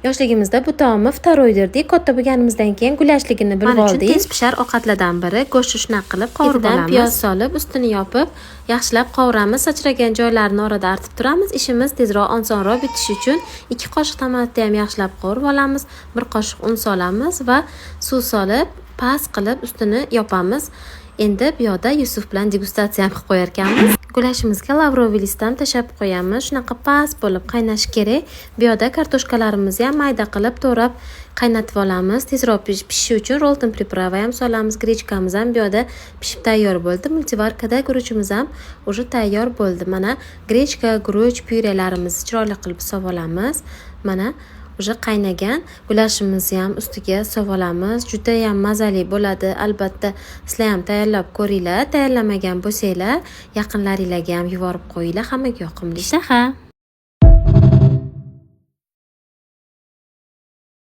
Yoshligimizda bu taomni vtaroy derdik. Katta bo'lganimizdan keyin gullashligini bilib oldik. Tez pishar ovqatlardan biri. Go'shtni shunaqa qilib qovurib olamiz. Piyoz solib, ustini yopib, yaxshilab qovuramiz. Sachragan joylarini orada artib turamiz. Ishimiz tezroq, osonroq bitishi uchun 2 qoshiq tomatni ham yaxshilab qovurib olamiz. 1 qoshiq un solamiz va suv solib, past qilib ustini yopamiz. Endi bu yoqda Yusuf bilan degustatsiya ham qilib qo'yar ekanmiz. Gullashimizga lavroviy list ham tashab qo'yamiz. Shunaqa past bo'lib qaynashi kerak. Bu yoqda kartoshkalarimizni ham mayda qilib to'rab qaynatib olamiz. Tezroq pishishi uchun rolton priprava ham solamiz. Grechkamiz ham bu yoqda pishib tayyor bo'ldi. Multivarkada guruchimiz ham уже tayyor bo'ldi. Mana grechka, guruch pyurelarimizni chiroyli qilib solib Mana уже qaynagan gullashimizni ham ustiga solib Juda ham mazali bo'ladi. Albatta, sizlar ham tayyorlab ko'ringlar. Tayyorlamagan bo'lsanglar, yaqinlaringizga ham yuborib qo'yinglar. Hammaga yoqimli. Ishtaha.